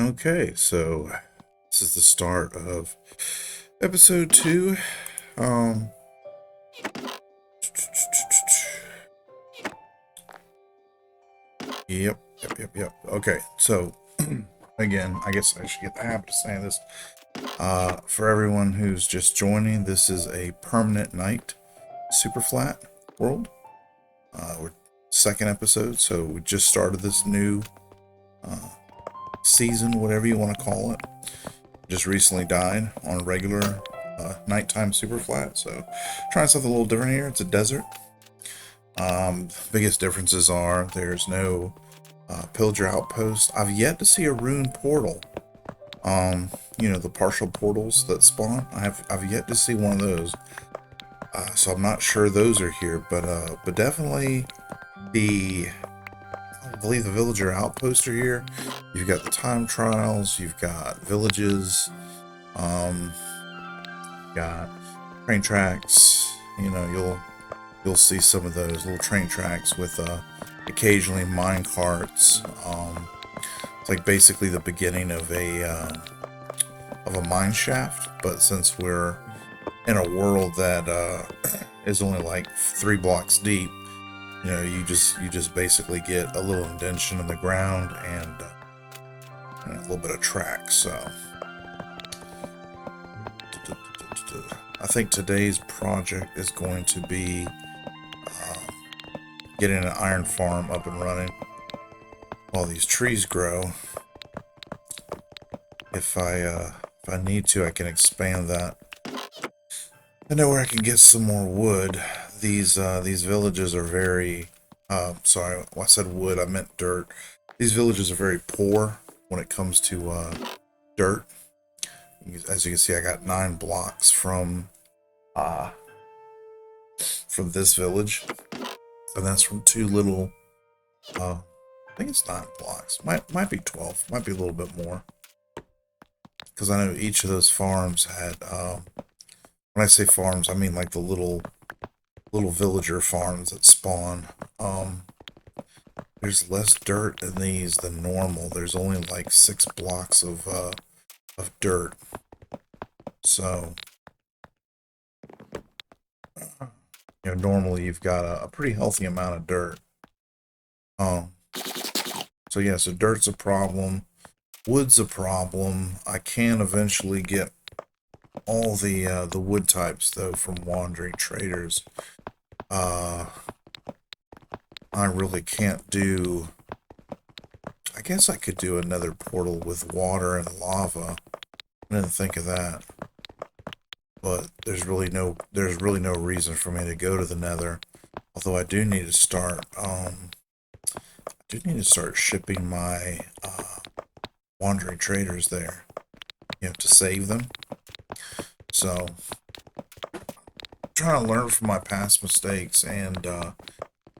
Okay, so this is the start of episode 2. Um, yep. Okay, so again, I guess I should get the habit of saying this. For everyone who's just joining, this is a permanent night Superflat world. We're second episode, so we just started this new season, whatever you want to call it. Just recently died on a regular nighttime Superflat, so trying something a little different here. It's a desert. Biggest differences are there's no pillager outpost. I've yet to see a rune portal. The partial portals that spawn. I've yet to see one of those. So I'm not sure those are here, but definitely I believe the villager outposts are here. You've got the time trials. You've got villages. Got train tracks. You'll see some of those little train tracks with occasionally mine carts. It's like basically the beginning of a mine shaft, but since we're in a world that is only like 3 blocks deep, you just basically get a little indentation in the ground and a little bit of track. So I think today's project is going to be getting an iron farm up and running while these trees grow. If I need to, I can expand that. I know where I can get some more wood. These villages are very sorry, when I said wood, I meant dirt. These villages are very poor when it comes to dirt. As you can see, I got 9 blocks from this village, and that's from 2 little. I think it's 9 blocks. Might be 12. Might be a little bit more. Because I know each of those farms had. When I say farms, I mean like the little villager farms that spawn. There's less dirt in these than normal. There's only like 6 blocks of dirt. So, normally you've got a pretty healthy amount of dirt. So yeah, so dirt's a problem. Wood's a problem. I can eventually get all the wood types though from wandering traders. I really can't do. I guess I could do another portal with water and lava. I didn't think of that, but there's really no reason for me to go to the Nether. Although I do need to start. I do need to start shipping my wandering traders there. You have to save them. So, I'm trying to learn from my past mistakes and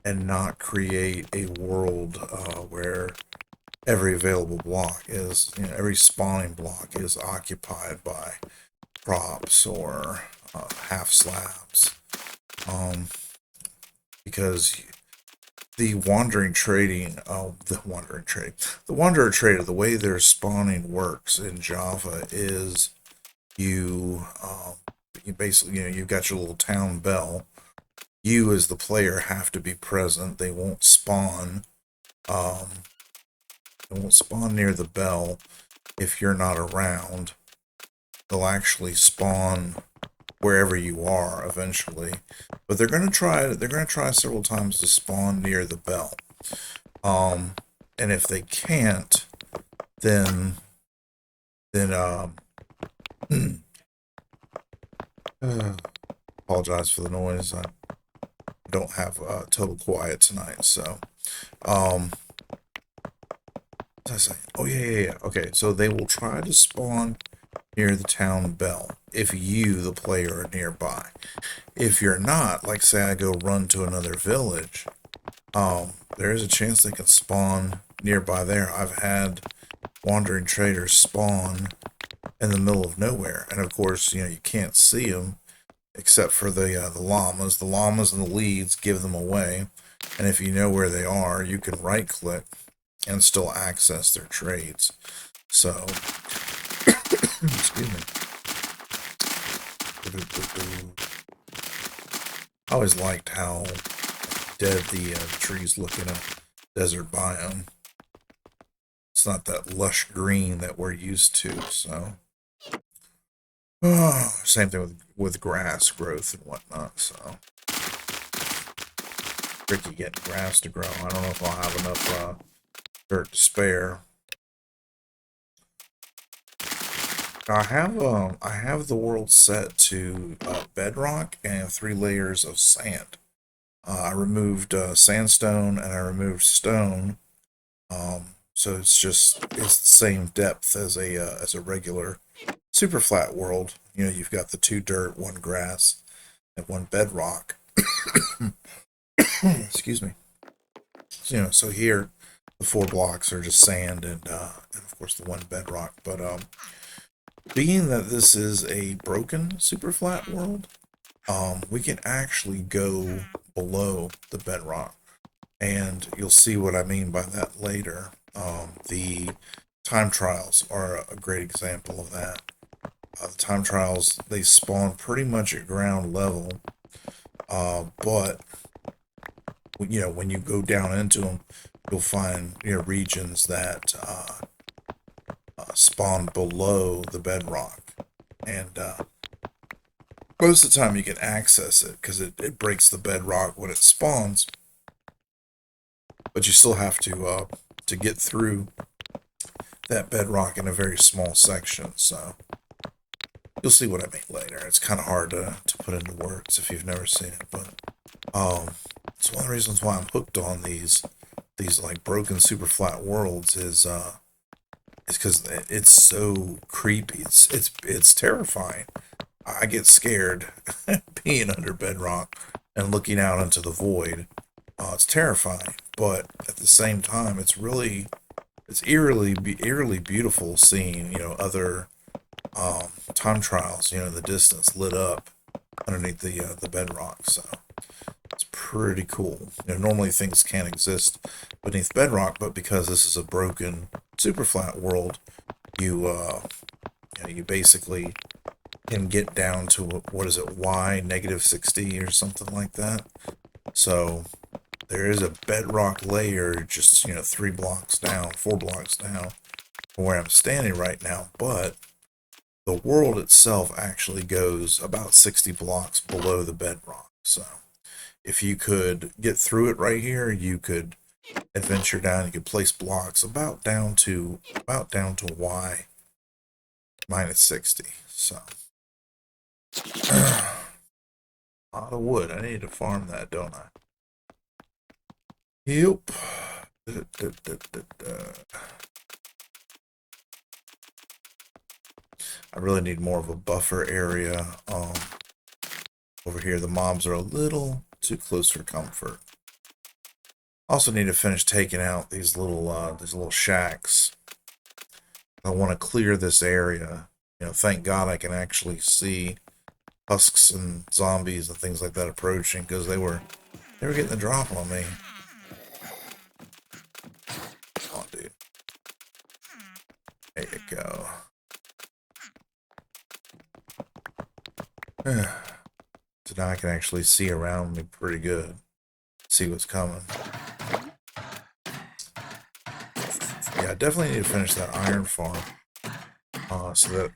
not create a world where every available block is, every spawning block is occupied by props or half slabs. Because the wanderer trader, the way their spawning works in Java is you basically, you've got your little town bell. You as the player have to be present. They won't spawn. They won't spawn near the bell if you're not around. They'll actually spawn wherever you are eventually, but they're gonna try. They're gonna try several times to spawn near the bell. And if they can't, then apologize for the noise. I don't have total quiet tonight, so what was I saying? Oh yeah. Okay, so they will try to spawn near the town bell if you, the player, are nearby. If you're not, like say I go run to another village, there is a chance they can spawn nearby there. I've had wandering traders spawn in the middle of nowhere, and of course, you can't see them except for the llamas. The llamas and the leads give them away, and if you know where they are, you can right-click and still access their trades. So, excuse me. I always liked how dead the trees look in a desert biome. It's not that lush green that we're used to, so. Oh, same thing with grass growth and whatnot, so. Tricky getting grass to grow. I don't know if I'll have enough dirt to spare. I have the world set to bedrock and 3 layers of sand. I removed sandstone and I removed stone, so it's the same depth as a regular super flat world. You know, you've got the 2 dirt, 1 grass, and 1 bedrock. Excuse me. So, you know, so here the 4 blocks are just sand and of course the 1 bedrock. But being that this is a broken super flat world, we can actually go below the bedrock, and you'll see what I mean by that later. The time trials are a great example of that. The time trials, they spawn pretty much at ground level, but you know, when you go down into them, you'll find, you know, regions that spawn below the bedrock, and most of the time you can access it because it breaks the bedrock when it spawns, but you still have to get through that bedrock in a very small section. So you'll see what I mean later. It's kind of hard to put into words if you've never seen it, but it's one of the reasons why I'm hooked on these like broken super flat worlds is because it's so creepy. It's terrifying. I get scared being under bedrock and looking out into the void. It's terrifying, but at the same time, it's eerily beautiful seeing, you know, other time trials, you know, in the distance lit up underneath the bedrock. So it's pretty cool. You know, normally things can't exist beneath bedrock, but because this is a broken super flat world, you you know, you basically can get down to, what is it, y negative 60 or something like that. So there is a bedrock layer just, you know, 3 blocks down, 4 blocks down from where I'm standing right now, but the world itself actually goes about 60 blocks below the bedrock. So if you could get through it right here, you could adventure down. You could place blocks about down to y minus 60. So a lot of wood. I need to farm that, don't I? Yep. I really need more of a buffer area. Over here, the mobs are a little too close for comfort. Also need to finish taking out these little shacks. I want to clear this area. You know, thank God I can actually see husks and zombies and things like that approaching, because they were getting the drop on me. Come on, dude. There you go. So now I can actually see around me pretty good. See what's coming. Yeah, I definitely need to finish that iron farm. So that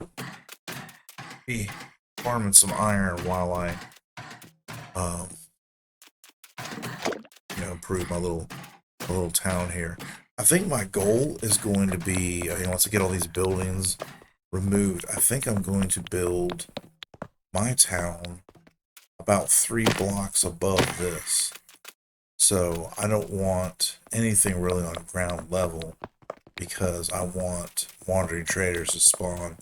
be farming some iron while I you know, improve my little town here. I think my goal is going to be, you know, once I get all these buildings removed, I think I'm going to build my town about 3 blocks above this. So I don't want anything really on ground level, because I want wandering traders to spawn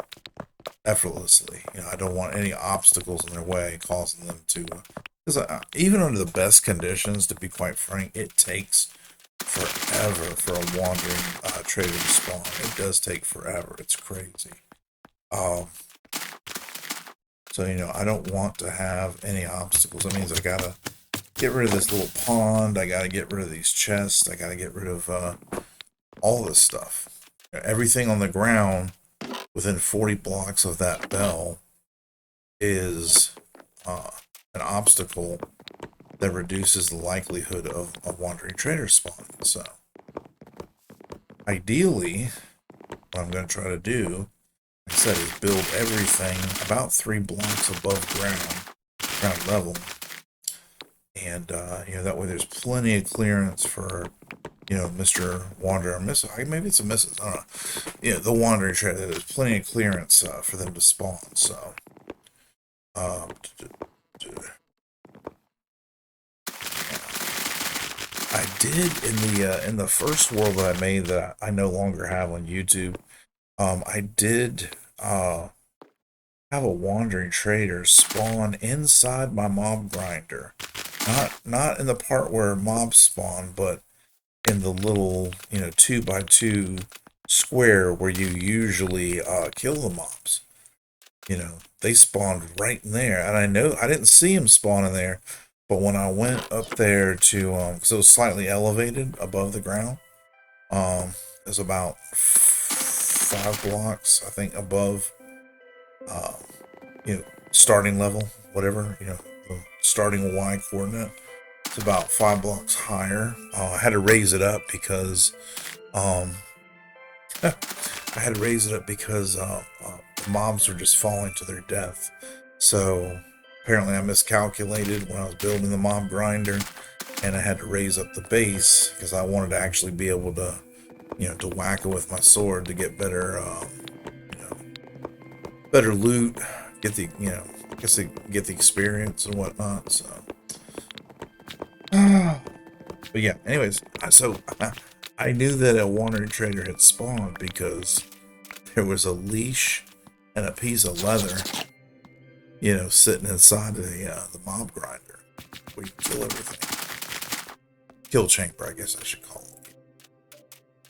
effortlessly. You know, I don't want any obstacles in their way causing them to. Because even under the best conditions, to be quite frank, it takes forever for a wandering trader to spawn. It does take forever. It's crazy. So, you know, I don't want to have any obstacles. That means I gotta get rid of this little pond. I gotta get rid of these chests. I gotta get rid of all this stuff. Everything on the ground within 40 blocks of that bell is an obstacle that reduces the likelihood of a wandering trader spawn. So, ideally, what I'm going to try to do, like I said, is build everything about 3 blocks above ground level. And, that way there's plenty of clearance for, Mr. Wanderer, maybe it's a Mrs., I don't know. The Wandering Trader, there's plenty of clearance for them to spawn, so. Uh, I did in the first world that I made that I no longer have on YouTube. I did have a wandering trader spawn inside my mob grinder, not in the part where mobs spawn, but in the little 2x2 square where you usually kill the mobs. They spawned right in there, and I didn't see him spawn in there. But when I went up there to, because it was slightly elevated above the ground, it was about 5 blocks, I think, above, uh, starting level, whatever, the starting Y coordinate. It's about 5 blocks higher. I had to raise it up because, the mobs were just falling to their death. So apparently I miscalculated when I was building the mob grinder, and I had to raise up the base because I wanted to actually be able to, to whack it with my sword to get better, better loot, get the, get the experience and whatnot. So, but yeah. Anyways, so I knew that a wandering trader had spawned because there was a leash and a piece of leather, sitting inside the mob grinder where you kill everything. Kill chamber, I guess I should call it.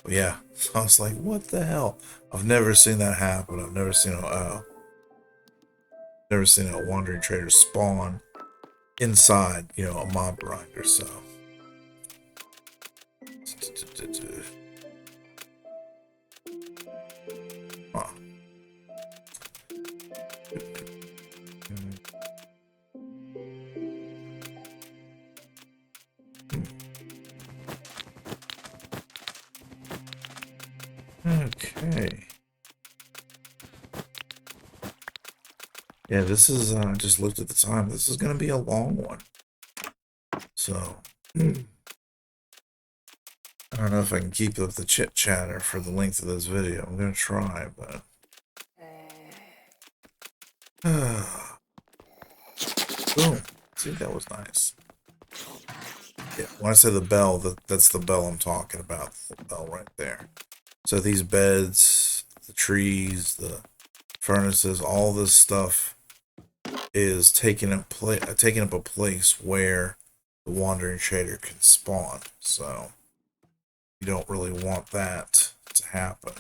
But yeah, so I was like, what the hell? I've never seen that happen. I've never seen a wandering trader spawn inside, a mob grinder. So. Huh. Okay. Yeah, this is, I just looked at the time. This is going to be a long one. So, I don't know if I can keep up the chit chatter for the length of this video. I'm going to try, but. Boom. See, that was nice. Yeah, when I say the bell, that's the bell I'm talking about. The bell right there. So these beds, the trees, the furnaces, all this stuff is taking up a place where the wandering trader can spawn. So you don't really want that to happen.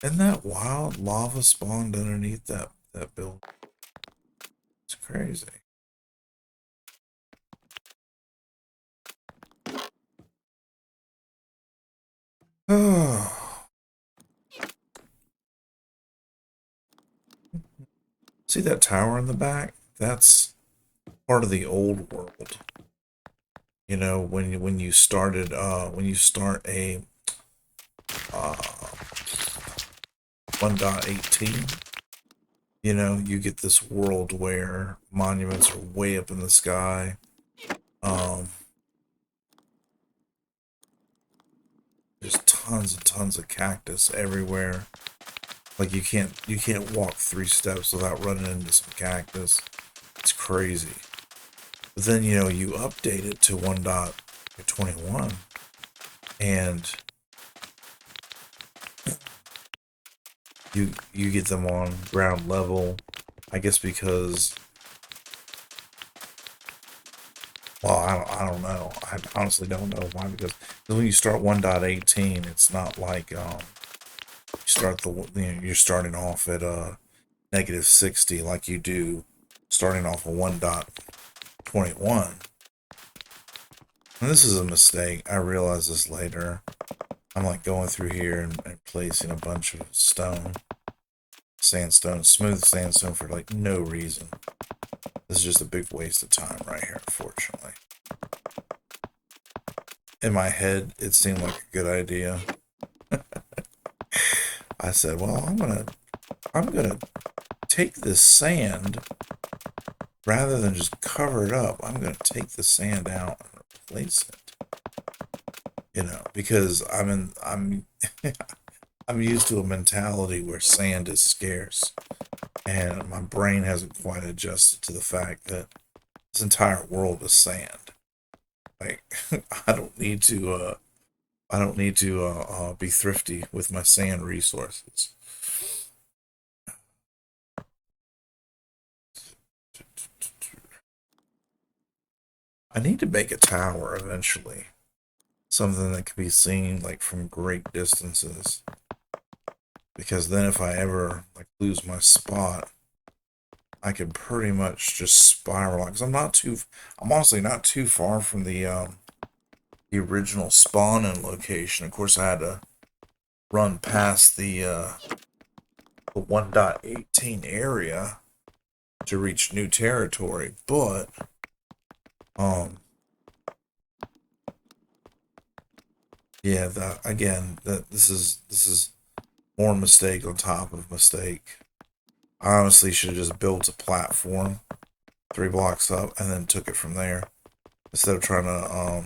Isn't that wild? Lava spawned underneath that building. It's crazy. Oh. See that tower in the back? That's part of the old world. When you start a 1.18, you get this world where monuments are way up in the sky. There's tons and tons of cactus everywhere. Like you can't walk 3 steps without running into some cactus. It's crazy. But then you update it to 1.21, and you get them on ground level. I guess because, well, I don't know. I honestly don't know why, because when you start 1.18, it's not like you're starting off at -60 like you do starting off at 1.21. And this is a mistake. I realized this later. I'm like going through here and placing a bunch of sandstone, smooth sandstone for like no reason. This is just a big waste of time right here, unfortunately. In my head, it seemed like a good idea. I said, well, I'm gonna take this sand rather than just cover it up. I'm gonna take the sand out and replace it. You know, because I'm I'm used to a mentality where sand is scarce, and my brain hasn't quite adjusted to the fact that this entire world is sand. Like, I don't need to be thrifty with my sand resources. I need to make a tower eventually. Something that can be seen like from great distances. Because then if I ever like lose my spot, I can pretty much just spiral out. Because I'm honestly not too far from the original spawn-in location. Of course, I had to run past the 1.18 area to reach new territory, but um yeah, this is more mistake on top of mistake. I honestly should have just built a platform 3 blocks up and then took it from there instead of trying to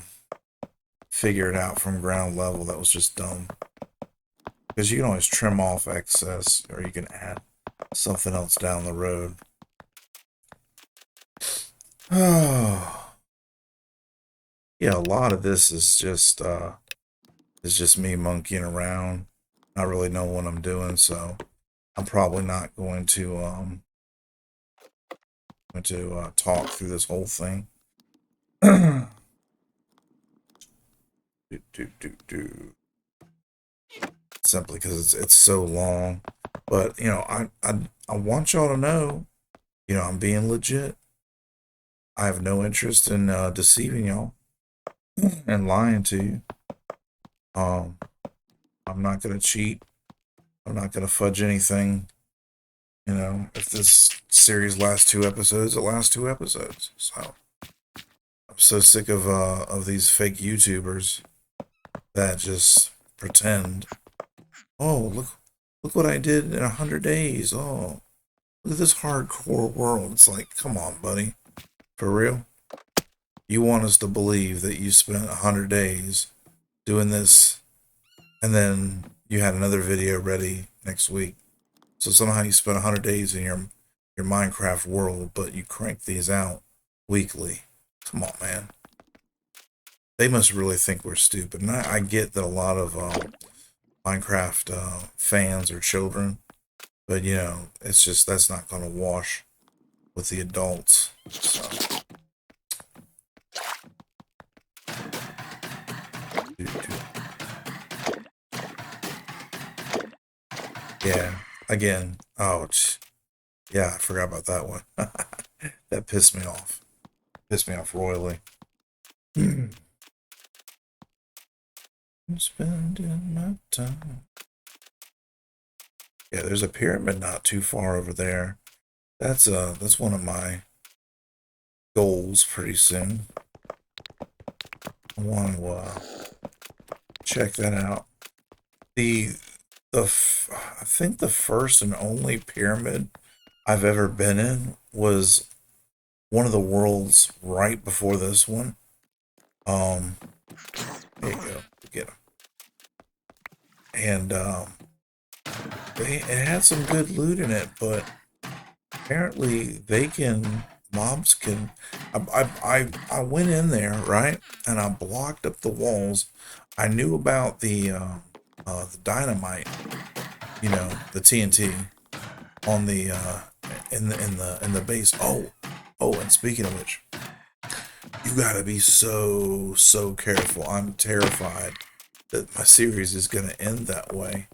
figure it out from ground level. That was just dumb, because you can always trim off excess or you can add something else down the road. Oh, yeah, a lot of this is just me monkeying around, not really know what I'm doing, so I'm probably not going to talk through this whole thing. do, do, do. Simply because it's so long. But I want y'all to know, I'm being legit. I have no interest in deceiving y'all and lying to you. Um, I'm not gonna cheat. I'm not gonna fudge anything. If this series lasts 2 episodes, it lasts 2 episodes. So I'm so sick of these fake YouTubers that just pretend. Oh, look what I did in 100 days. Oh, look at this hardcore world. It's like, come on, buddy, for real. You want us to believe that you spent 100 days doing this, and then you had another video ready next week. So somehow you spent 100 days in your Minecraft world, but you crank these out weekly. Come on, man. They must really think we're stupid. And I get that a lot of Minecraft fans are children, but it's just that's not going to wash with the adults. So. Yeah. Again. Oh, yeah. I forgot about that one. That pissed me off. Pissed me off royally. I'm spending my time. Yeah, there's a pyramid not too far over there. That's one of my goals pretty soon. I want to check that out. I think the first and only pyramid I've ever been in was one of the worlds right before this one. There you go, get them. And it had some good loot in it, but apparently mobs can. I went in there, right, and I blocked up the walls. I knew about the dynamite, the TNT on the in the base. Oh, and speaking of which, you gotta be so careful. I'm terrified that my series is gonna end that way.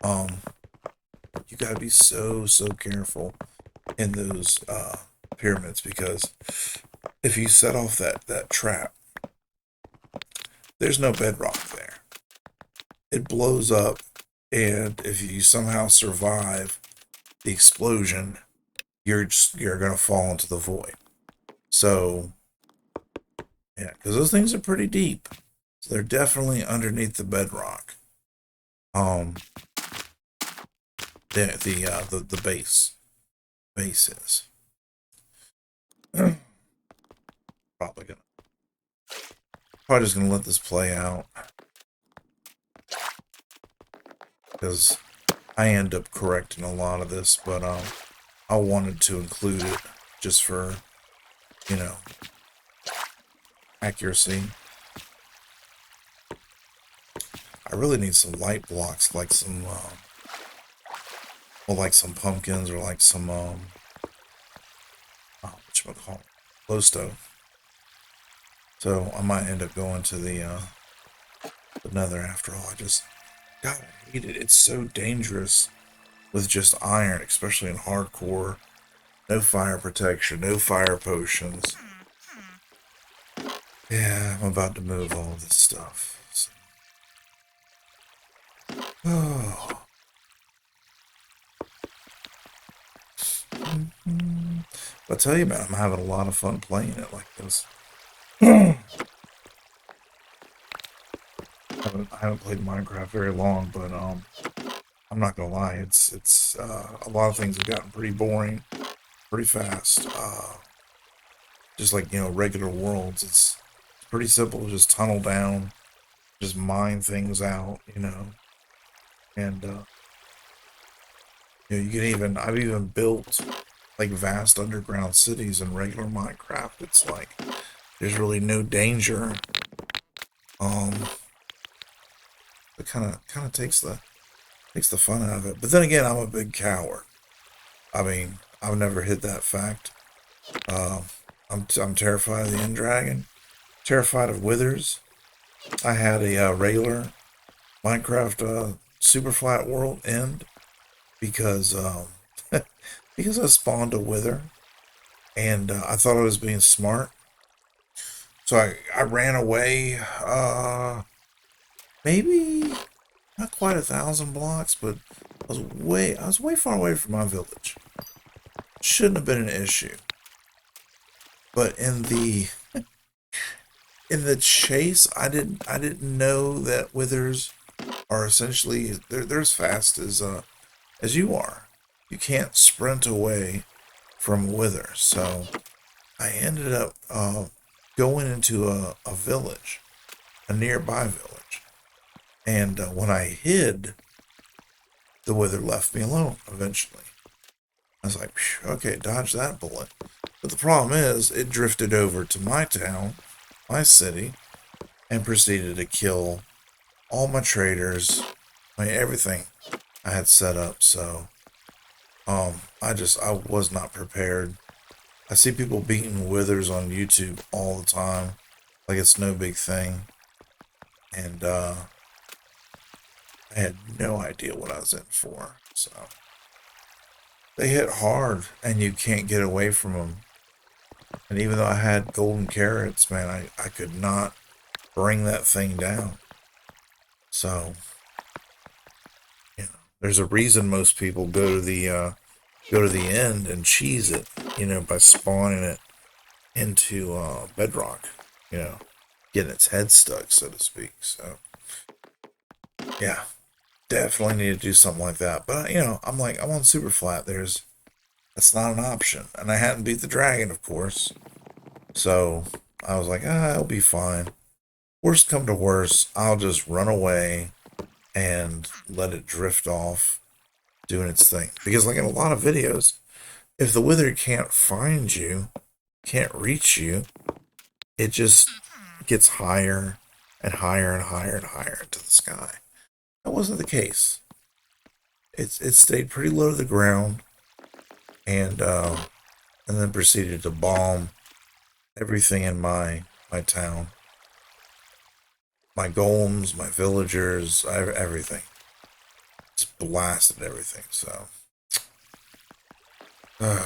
Um, you gotta be so careful in those pyramids, because if you set off that trap, there's no bedrock there. it blows up, and if you somehow survive the explosion, you're gonna fall into the void. So yeah, because those things are pretty deep. So they're definitely underneath the bedrock. Um, the base is probably gonna probably just gonna let this play out because I end up correcting a lot of this, but I wanted to include it just for, you know, accuracy. I really need some light blocks, like some, well, like some pumpkins or like some, whatchamacallit, glowstone. So I might end up going to the nether after all. God, I hate it. It's so dangerous with just iron, especially in hardcore. No fire protection, no fire potions. Yeah, I'm about to move all this stuff. So. Oh. I tell you, man, I'm having a lot of fun playing it like this. I haven't played Minecraft very long, but I'm not gonna lie, it's a lot of things have gotten pretty boring pretty fast. Just like regular worlds, it's pretty simple to just tunnel down, just mine things out, and you can even I've even built like vast underground cities in regular Minecraft. It's like there's really no danger. Um, it kind of takes the fun out of it. But then again, I'm a big coward. I mean, I've never hid that fact. Um, I'm terrified of the end dragon. Terrified of withers. I had a regular Minecraft Superflat world end because because I spawned a wither and I thought I was being smart. So I ran away, maybe not quite 1,000 blocks, but I was way far away from my village. Shouldn't have been an issue. But in the chase, I didn't know that withers are essentially they're as fast as you are. You can't sprint away from wither. So I ended up going into a village, a nearby village. And when I hid, the wither left me alone eventually. I was like, okay, dodge that bullet. But the problem is, it drifted over to my town, my city, and proceeded to kill all my traders, everything I had set up. So, I was not prepared. I see people beating withers on YouTube all the time, like it's no big thing. And, I had no idea what I was in for. So, they hit hard, and you can't get away from them. And even though I had golden carrots, man, I could not bring that thing down. So, there's a reason most people go to the end and cheese it, by spawning it into bedrock, you know, getting its head stuck, so to speak. So, yeah, definitely need to do something like that. But I'm like, I'm on super flat. That's not an option, and I hadn't beat the dragon, of course. So I was like, it'll be fine. Worst come to worst, I'll just run away and let it drift off doing its thing. Because, like in a lot of videos, if the wither can't find you, can't reach you, it just gets higher and higher and higher and higher into the sky. That wasn't the case. It stayed pretty low to the ground and then proceeded to bomb everything in my town, my golems, my villagers, everything. Just blasted everything. So. But,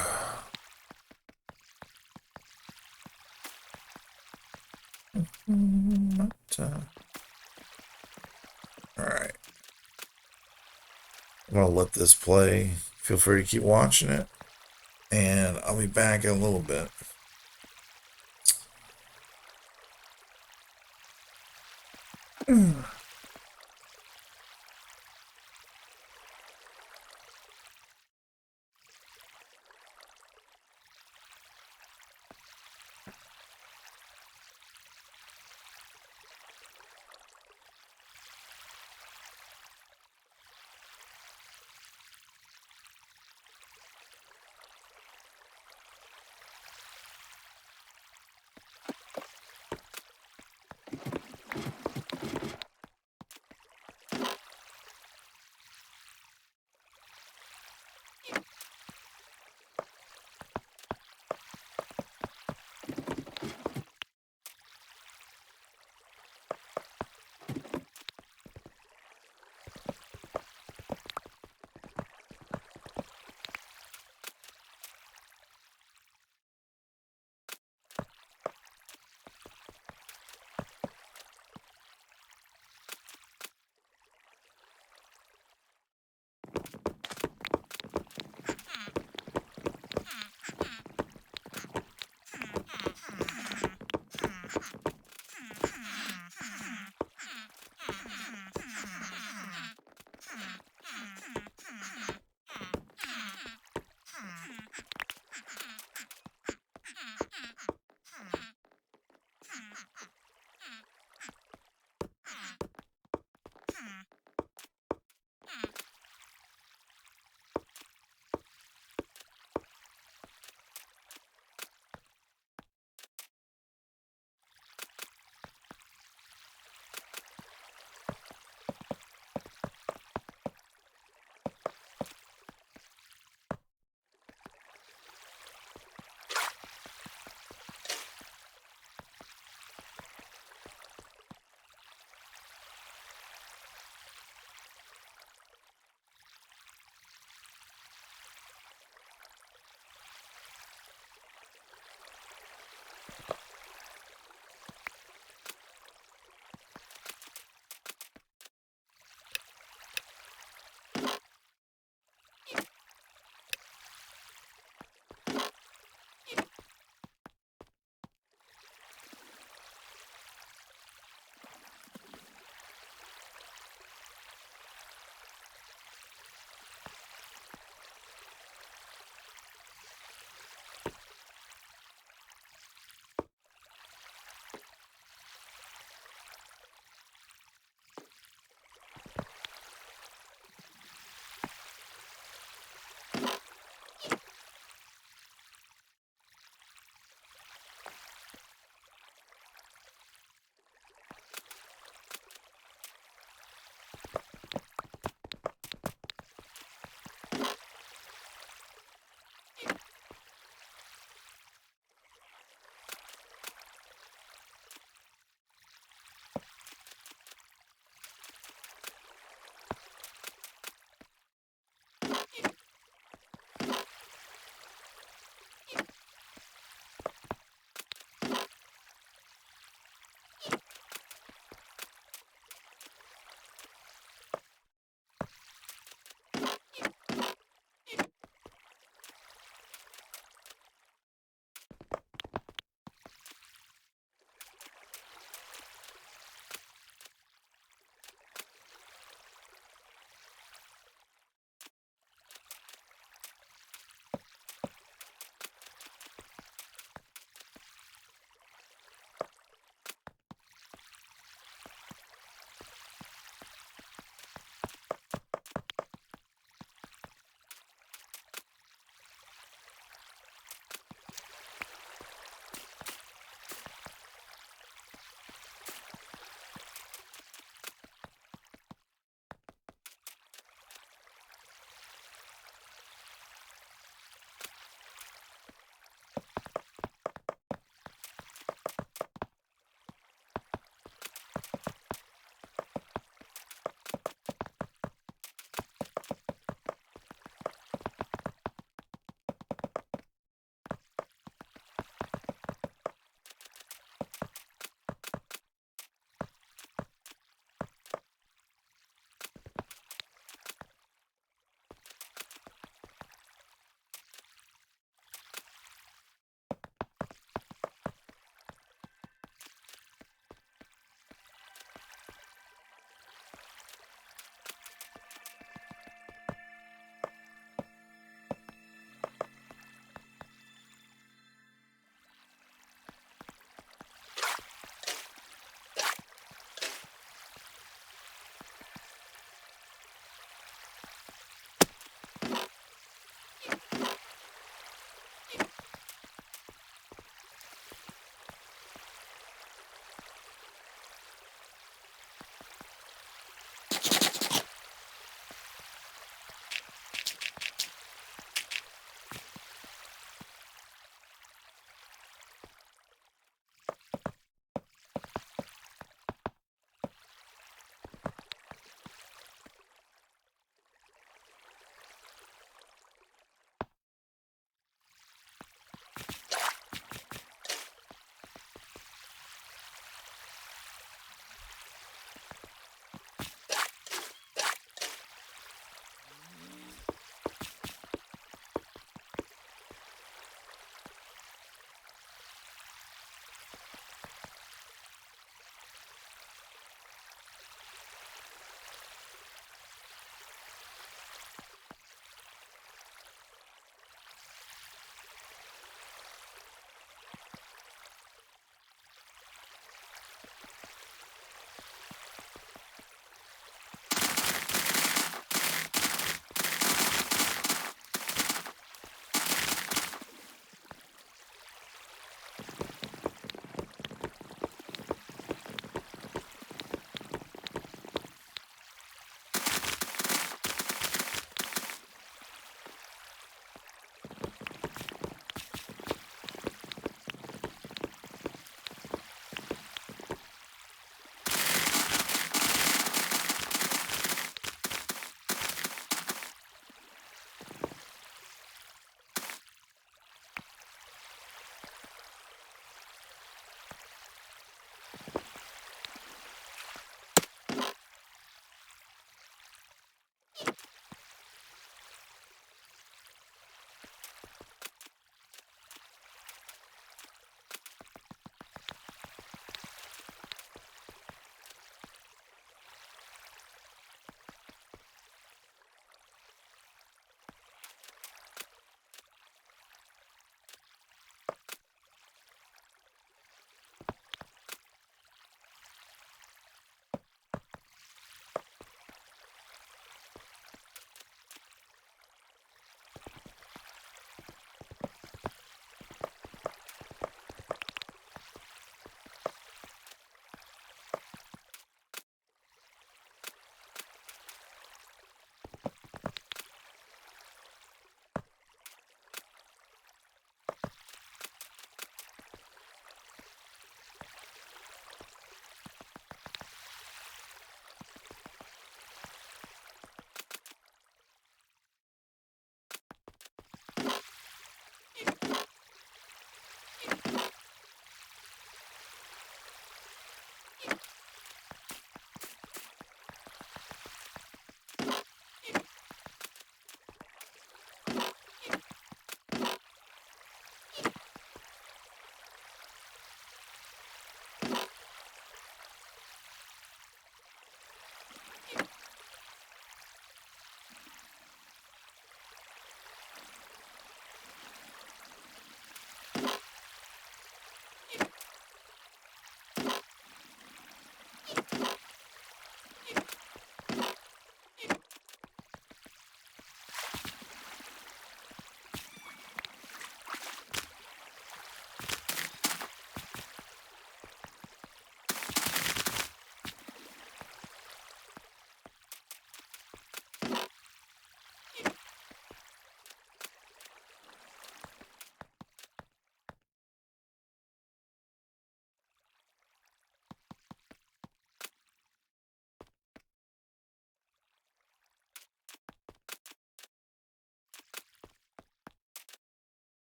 All right. I'm going to let this play. Feel free to keep watching it. And I'll be back in a little bit.